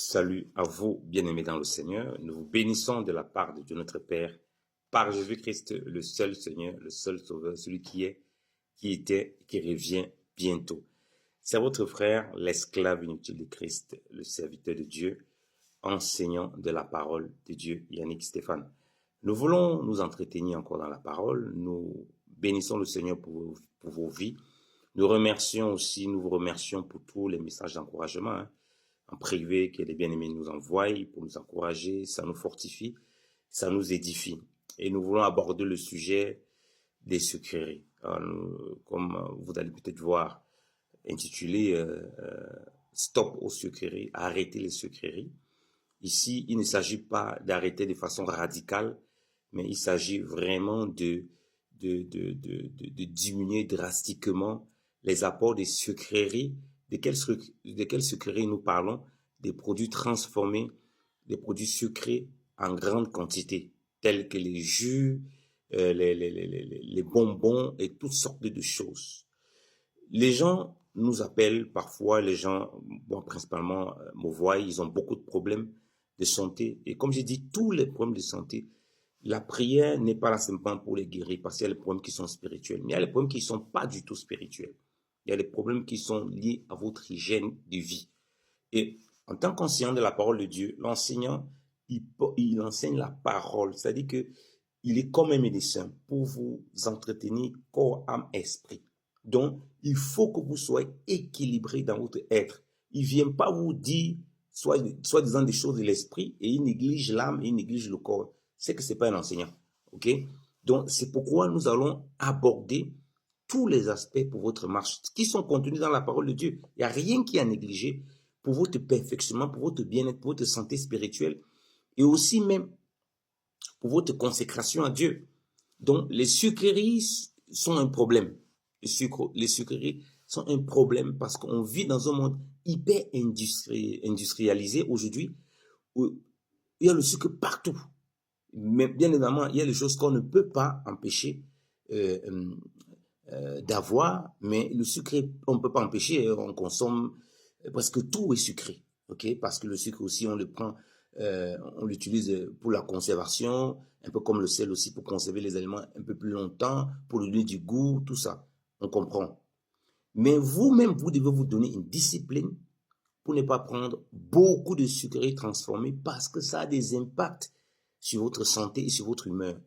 Salut à vous, bien-aimés dans le Seigneur. Nous vous bénissons de la part de Dieu notre Père, par Jésus-Christ, le seul Seigneur, le seul Sauveur, celui qui est, qui était, qui revient bientôt. C'est votre frère, l'esclave inutile de Christ, le serviteur de Dieu, enseignant de la parole de Dieu, Yannick Stéphane. Nous voulons nous entretenir encore dans la parole. Nous bénissons le Seigneur pour vos vies. Nous vous remercions pour tous les messages d'encouragement, en privé que les bien-aimés nous envoient pour nous encourager, ça nous fortifie, ça nous édifie. Et nous voulons aborder le sujet des sucreries. Comme vous allez peut-être voir, intitulé Stop aux sucreries, arrêter les sucreries. Ici, il ne s'agit pas d'arrêter de façon radicale, mais il s'agit vraiment de diminuer drastiquement les apports des sucreries. De quelles sucreries nous parlons? Des produits transformés, des produits sucrés en grande quantité, tels que les jus, les bonbons et toutes sortes de choses. Les gens nous appellent parfois, principalement me voient, ils ont beaucoup de problèmes de santé. Et comme j'ai dit, tous les problèmes de santé, la prière n'est pas là simplement pour les guérir, parce qu'il y a les problèmes qui sont spirituels, mais il y a les problèmes qui ne sont pas du tout spirituels. Il y a les problèmes qui sont liés à votre hygiène de vie. Et en tant qu'enseignant de la parole de Dieu, l'enseignant, il enseigne la parole. C'est-à-dire que il est comme un médecin pour vous entretenir corps, âme, esprit. Donc, il faut que vous soyez équilibré dans votre être. Il ne vient pas vous dire, soit disant des choses de l'esprit, et il néglige l'âme et il néglige le corps. C'est que ce n'est pas un enseignant. Ok? Donc, c'est pourquoi nous allons aborder tous les aspects pour votre marche qui sont contenus dans la parole de Dieu. Il n'y a rien qui est à négliger pour votre perfectionnement, pour votre bien-être, pour votre santé spirituelle et aussi même pour votre consécration à Dieu. Donc, les sucreries sont un problème. Les sucreries sont un problème parce qu'on vit dans un monde hyper industrialisé aujourd'hui où il y a le sucre partout. Mais bien évidemment, il y a des choses qu'on ne peut pas empêcher d'avoir, mais le sucre, on ne peut pas empêcher, on consomme presque tout est sucré, ok? Parce que le sucre aussi, on le prend, on l'utilise pour la conservation, un peu comme le sel aussi pour conserver les aliments un peu plus longtemps, pour lui donner du goût, tout ça, on comprend. Mais vous-même, vous devez vous donner une discipline pour ne pas prendre beaucoup de sucreries transformées parce que ça a des impacts sur votre santé et sur votre humeur.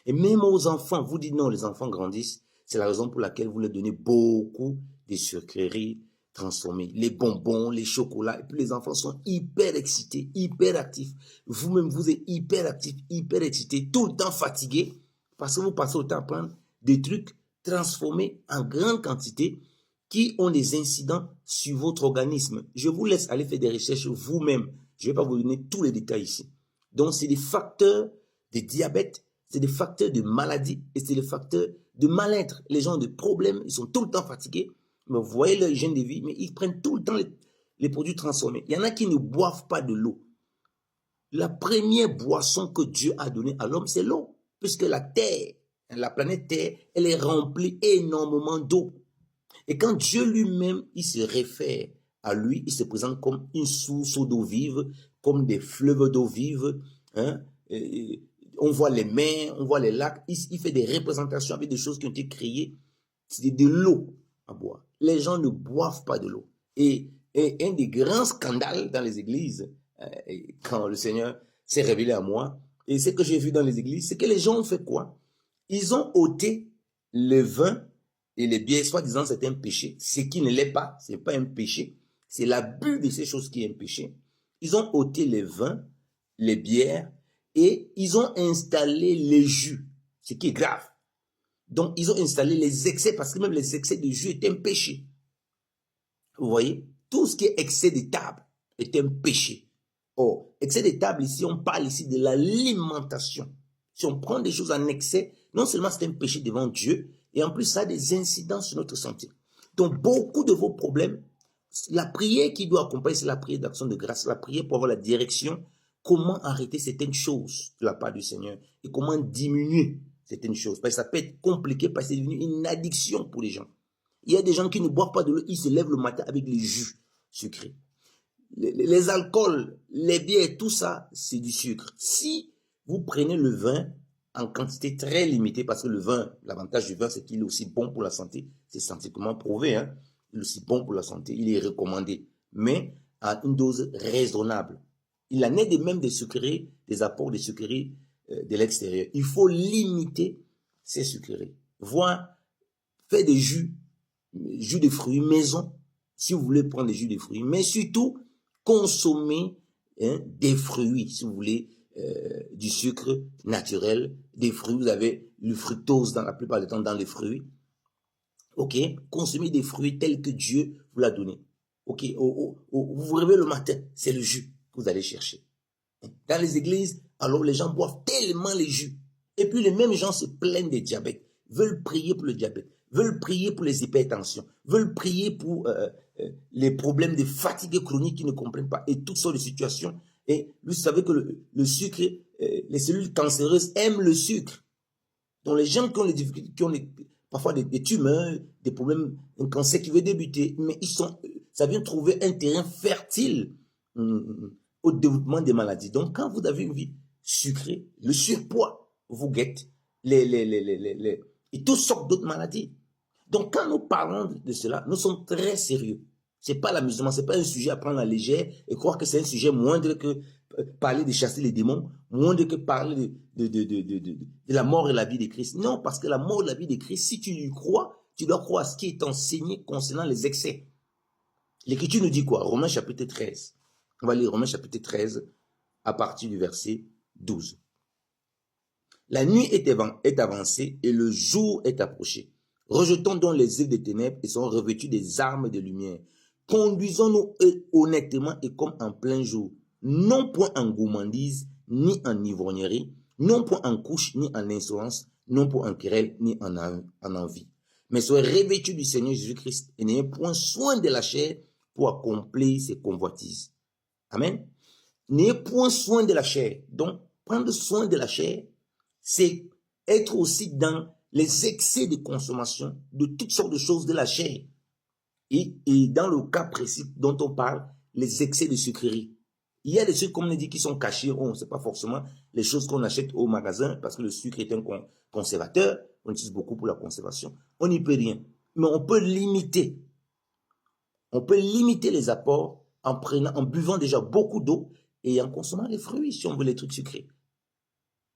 Et même aux enfants, vous dites non, les enfants grandissent. C'est la raison pour laquelle vous leur donnez beaucoup de sucreries transformées. Les bonbons, les chocolats. Et puis les enfants sont hyper excités, hyper actifs. Vous-même, vous êtes hyper actifs, hyper excités, tout le temps fatigués. Parce que vous passez le temps à prendre des trucs transformés en grande quantité qui ont des incidents sur votre organisme. Je vous laisse aller faire des recherches vous-même. Je ne vais pas vous donner tous les détails ici. Donc, c'est des facteurs de diabète, c'est des facteurs de maladie et c'est des facteurs de mal-être. Les gens ont des problèmes, ils sont tout le temps fatigués, mais vous voyez leur hygiène de vie, mais ils prennent tout le temps les produits transformés. Il y en a qui ne boivent pas de l'eau. La première boisson que Dieu a donnée à l'homme, c'est l'eau, puisque la Terre, la planète Terre, elle est remplie énormément d'eau. Et quand Dieu lui-même, il se réfère à lui, il se présente comme une source d'eau vive, comme des fleuves d'eau vive, hein, on voit les mers, on voit les lacs, il fait des représentations avec des choses qui ont été créées. C'est de l'eau à boire. Les gens ne boivent pas de l'eau. Et un des grands scandales dans les églises, quand le Seigneur s'est révélé à moi, et ce que j'ai vu dans les églises, c'est que les gens ont fait quoi? Ils ont ôté le vin et les bières, soi-disant c'est un péché. Ce qui ne l'est pas, c'est pas un péché. C'est l'abus de ces choses qui est un péché. Ils ont ôté les vins, les bières, et ils ont installé les jus, ce qui est grave. Donc, ils ont installé les excès, parce que même les excès de jus est un péché. Vous voyez? Tout ce qui est excès de table est un péché. Oh, excès de table ici, on parle ici de l'alimentation. Si on prend des choses en excès, non seulement c'est un péché devant Dieu, et en plus ça a des incidences sur notre santé. Donc, beaucoup de vos problèmes, la prière qui doit accompagner, c'est la prière d'action de grâce, la prière pour avoir la direction, comment arrêter certaines choses de la part du Seigneur et comment diminuer certaines choses. Parce que ça peut être compliqué parce que c'est devenu une addiction pour les gens. Il y a des gens qui ne boivent pas de l'eau, ils se lèvent le matin avec les jus sucrés. les alcools, les bières, tout ça, c'est du sucre. Si vous prenez le vin en quantité très limitée, parce que le vin, l'avantage du vin, c'est qu'il est aussi bon pour la santé. C'est scientifiquement prouvé, hein. Il est aussi bon pour la santé, il est recommandé, mais à une dose raisonnable. Il en est de même des sucreries, des apports de sucreries de l'extérieur. Il faut limiter ces sucreries. Voire faire des jus de fruits maison, si vous voulez prendre des jus de fruits, mais surtout consommer des fruits, si vous voulez, du sucre naturel, des fruits, vous avez le fructose dans la plupart du temps dans les fruits. Ok, consommez des fruits tels que Dieu vous l'a donné. Ok, vous vous réveillez le matin, c'est le jus que vous allez chercher. Dans les églises, alors les gens boivent tellement les jus. Et puis les mêmes gens se plaignent des diabètes, veulent prier pour le diabète, veulent prier pour les hypertensions, veulent prier pour les problèmes de fatigue chronique qu'ils ne comprennent pas et toutes sortes de situations. Et vous savez que le sucre, les cellules cancéreuses aiment le sucre. Donc les gens qui ont les difficultés, qui ont parfois des tumeurs, des problèmes, un cancer qui veut débuter, mais ça vient trouver un terrain fertile au développement des maladies. Donc quand vous avez une vie sucrée, le surpoids vous guette, et toutes sortes d'autres maladies. Donc quand nous parlons de cela, nous sommes très sérieux. C'est pas l'amusement, c'est pas un sujet à prendre à légère et croire que c'est un sujet moindre que parler de chasser les démons, moindre que parler de la mort et la vie de Christ. Non, parce que la mort et la vie de Christ, si tu y crois, tu dois croire à ce qui est enseigné concernant les excès. L'Écriture nous dit quoi? Romains chapitre 13. On va lire Romains chapitre 13 à partir du verset 12. La nuit est avancée et le jour est approché. Rejetons donc les œuvres des ténèbres et soyons revêtus des armes de lumière. Conduisons-nous honnêtement et comme en plein jour, non point en gourmandise, ni en ivrognerie, non point en couche, ni en insolence, non point en querelle, ni en envie. Mais soyez revêtus du Seigneur Jésus-Christ et n'ayez point soin de la chair pour accomplir ses convoitises. Amen. N'ayez point soin de la chair. Donc, prendre soin de la chair, c'est être aussi dans les excès de consommation de toutes sortes de choses de la chair. Et dans le cas précis dont on parle, les excès de sucrerie. Il y a des trucs, comme on dit, qui sont cachés. On ne sait pas forcément les choses qu'on achète au magasin parce que le sucre est un conservateur. On utilise beaucoup pour la conservation. On n'y peut rien. Mais on peut limiter. On peut limiter les apports en buvant déjà beaucoup d'eau et en consommant les fruits si on veut les trucs sucrés.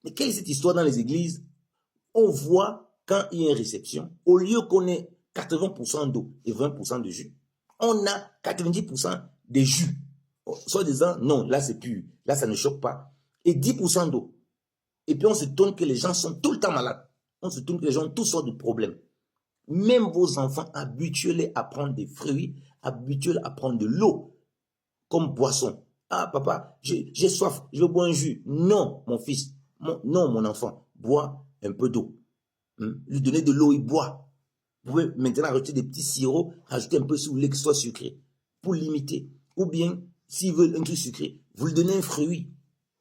Mais quelle est cette histoire dans les églises? On voit quand il y a une réception, au lieu qu'on ait 80% d'eau et 20% de jus, on a 90% de jus. Soit disant, non, là c'est pur, là ça ne choque pas. Et 10% d'eau. Et puis on se tourne que les gens sont tout le temps malades. On se tourne que les gens ont toutes sortes de problèmes. Même vos enfants, habituez-les à prendre des fruits, habituez-les à prendre de l'eau comme boisson. Ah papa, j'ai soif, je veux boire un jus. Non, mon fils, non mon enfant, bois un peu d'eau. Lui donner de l'eau, il boit. Vous pouvez maintenant rajouter des petits sirops, rajouter un peu si vous voulez que ce soit sucré, pour limiter. Ou bien, s'il veut un truc sucré, vous lui donnez un fruit,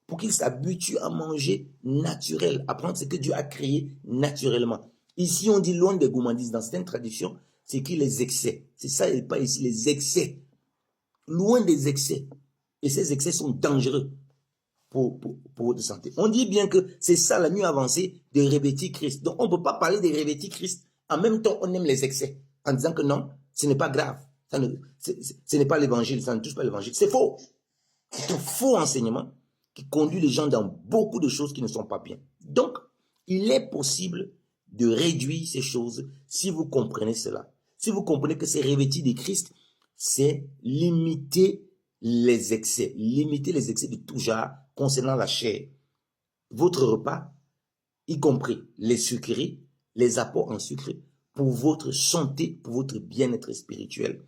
pour qu'il s'habitue à manger naturel, à prendre ce que Dieu a créé naturellement. Ici, on dit loin des gourmandises. Dans certaines traditions, c'est écrit les excès. C'est ça et pas ici, les excès. Loin des excès. Et ces excès sont dangereux pour votre santé. On dit bien que c'est ça la nuit avancée de revêtir Christ. Donc, on ne peut pas parler de revêtir Christ. En même temps, on aime les excès. En disant que non, ce n'est pas grave. Ce n'est pas l'évangile. Ça ne touche pas l'évangile. C'est faux. C'est un faux enseignement qui conduit les gens dans beaucoup de choses qui ne sont pas bien. Donc, il est possible de réduire ces choses si vous comprenez cela. Si vous comprenez que c'est revêtir de Christ, c'est limiter les excès de tout genre concernant la chair. Votre repas, y compris les sucreries, les apports en sucre, pour votre santé, pour votre bien-être spirituel.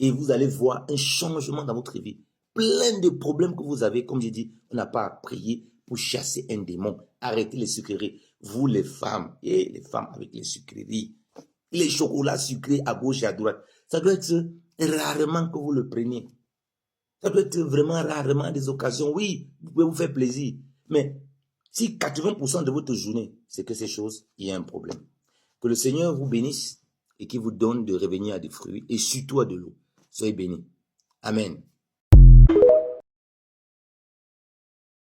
Et vous allez voir un changement dans votre vie. Plein de problèmes que vous avez, comme j'ai dit, on n'a pas à prier pour chasser un démon. Arrêtez les sucreries. Vous les femmes, et les femmes avec les sucreries, les chocolats sucrés à gauche et à droite, ça doit être rarement que vous le preniez. Ça doit être vraiment rarement des occasions. Oui, vous pouvez vous faire plaisir. Mais si 80% de votre journée, c'est que ces choses, il y a un problème. Que le Seigneur vous bénisse et qu'il vous donne de revenir à des fruits et surtout à de l'eau. Soyez bénis. Amen.